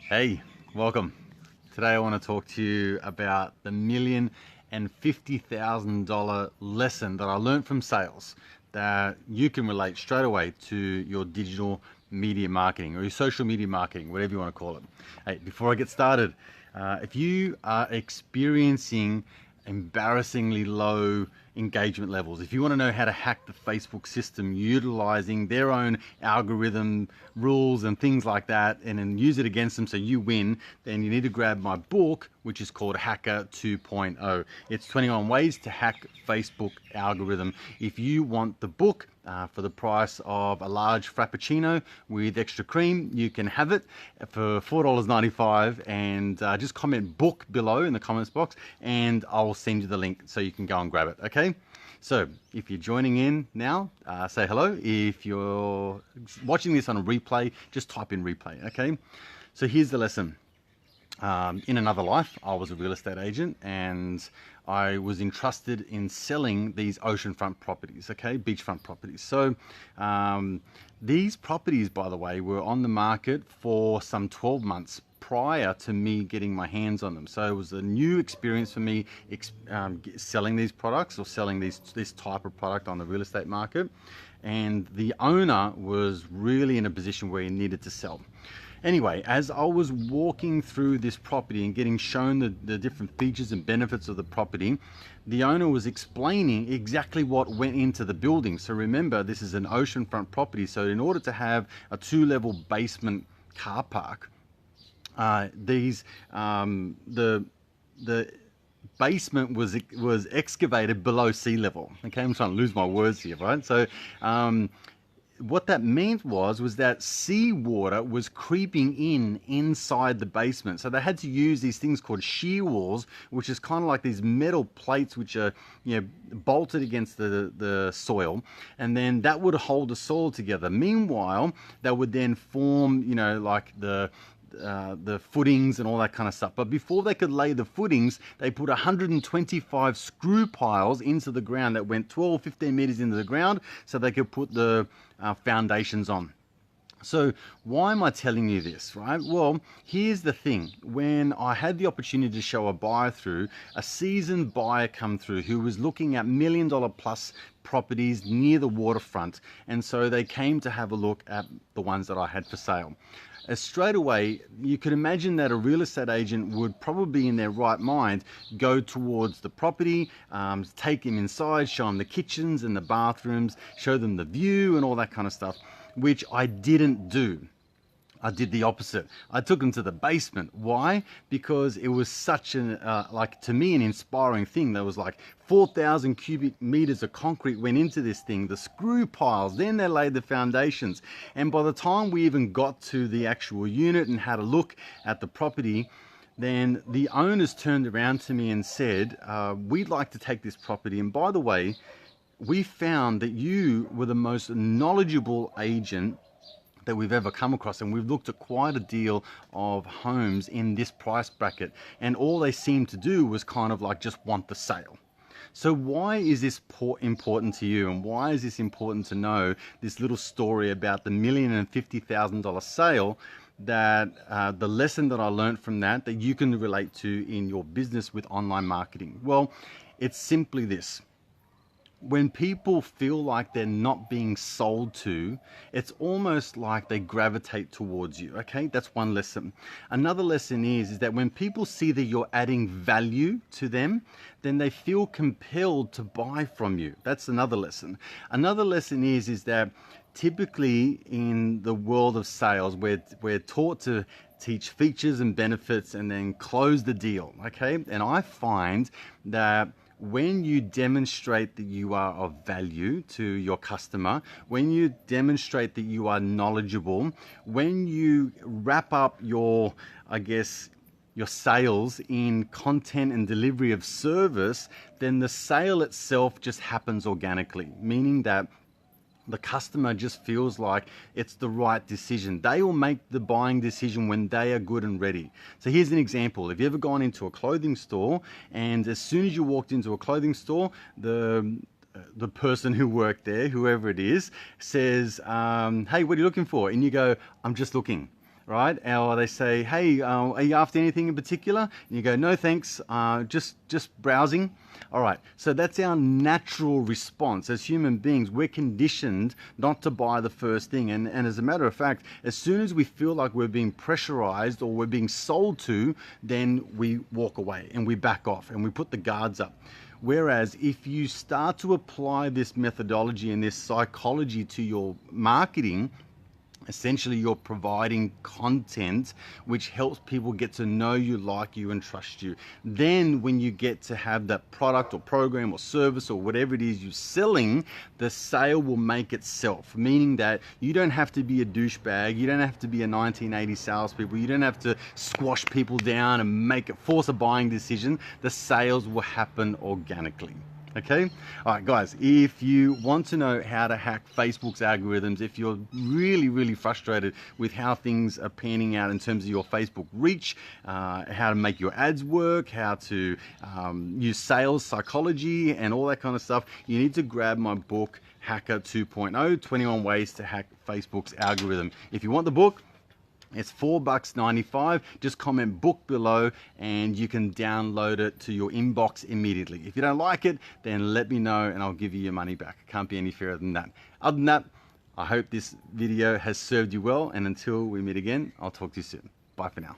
Hey, welcome. Today I want to talk to you about the $1,050,000 lesson that I learned from sales that you can relate straight away to your digital media marketing or your social media marketing, whatever you want to call it. Hey, before I get started, if you are experiencing embarrassingly low engagement levels, if you want to know how to hack the Facebook system utilizing their own algorithm rules and things like that, and then use it against them so you win, then you need to grab my book, which is called Hacker 2.0. It's 21 ways to hack Facebook algorithm. If you want the book for the price of a large frappuccino with extra cream, you can have it for $4.95, and just comment book below in the comments box and I'll send you the link so you can go and grab it. Okay, so if you're joining in now, say hello. If you're watching this on a replay, just type in replay. Okay, so here's the lesson. In another life, I was a real estate agent and I was entrusted in selling these oceanfront properties, okay, beachfront properties. So these properties, by the way, were on the market for some 12 months prior to me getting my hands on them. So it was a new experience for me selling these products or selling this type of product on the real estate market. And the owner was really in a position where he needed to sell. Anyway, as I was walking through this property and getting shown the different features and benefits of the property, the owner was explaining exactly what went into the building. So remember, this is an oceanfront property. So in order to have a 2-level basement car park, the basement was excavated below sea level. Okay, I'm trying to lose my words here, right? So what that meant was that seawater was creeping inside the basement. So they had to use these things called shear walls, which is kind of like these metal plates which are, bolted against the soil, and then that would hold the soil together. Meanwhile, that would then form, like the footings and all that kind of stuff. But before they could lay the footings, they put 125 screw piles into the ground that went 12, 15 meters into the ground so they could put the foundations on. So why am I telling you this, right? Well, here's the thing. When I had the opportunity to show a buyer through, a seasoned buyer come through who was looking at $1 million plus properties near the waterfront. And so they came to have a look at the ones that I had for sale. Straight away, you could imagine that a real estate agent would probably in their right mind go towards the property, take him inside, show him the kitchens and the bathrooms, show them the view and all that kind of stuff, which I didn't do. I did the opposite. I took them to the basement. Why? Because it was such an, to me, an inspiring thing. There was like 4,000 cubic meters of concrete went into this thing, the screw piles, then they laid the foundations. And by the time we even got to the actual unit and had a look at the property, then the owners turned around to me and said, we'd like to take this property. And by the way, we found that you were the most knowledgeable agent that we've ever come across, and we've looked at quite a deal of homes in this price bracket, and all they seemed to do was kind of like just want the sale. So why is this important to you, and why is this important to know this little story about the $1,050,000 sale, that the lesson that I learned from that you can relate to in your business with online marketing? Well, it's simply this. When people feel like they're not being sold to, it's almost like they gravitate towards you. Okay, that's one lesson. Another lesson is that when people see that you're adding value to them, then they feel compelled to buy from you. That's another lesson. Another lesson is that typically in the world of sales, we're taught to teach features and benefits and then close the deal. Okay, and I find that when you demonstrate that you are of value to your customer, when you demonstrate that you are knowledgeable, when you wrap up your sales in content and delivery of service, then the sale itself just happens organically, meaning that the customer just feels like it's the right decision. They will make the buying decision when they are good and ready. So here's an example. Have you ever gone into a clothing store, and as soon as you walked into a clothing store, the person who worked there, whoever it is, says, hey, what are you looking for? And you go, I'm just looking. right? Or they say, hey, are you after anything in particular? And you go, no thanks, just browsing. All right, so that's our natural response. As human beings, we're conditioned not to buy the first thing. And as a matter of fact, as soon as we feel like we're being pressurized or we're being sold to, then we walk away and we back off and we put the guards up. Whereas if you start to apply this methodology and this psychology to your marketing, essentially you're providing content which helps people get to know you, like you, and trust you. Then when you get to have that product or program or service or whatever it is you're selling, the sale will make itself, meaning that you don't have to be a douchebag, you don't have to be a 1980 salespeople, you don't have to squash people down and force a buying decision. The sales will happen organically. Okay? All right, guys, if you want to know how to hack Facebook's algorithms, if you're really frustrated with how things are panning out in terms of your Facebook reach, how to make your ads work, how to use sales psychology and all that kind of stuff, you need to grab my book, Hacker 2.0, 21 Ways to Hack Facebook's Algorithm. If you want the book, it's $4.95. Just comment book below and you can download it to your inbox immediately. If you don't like it, then let me know and I'll give you your money back. It can't be any fairer than that. Other than that, I hope this video has served you well, and until we meet again, I'll talk to you soon. Bye for now.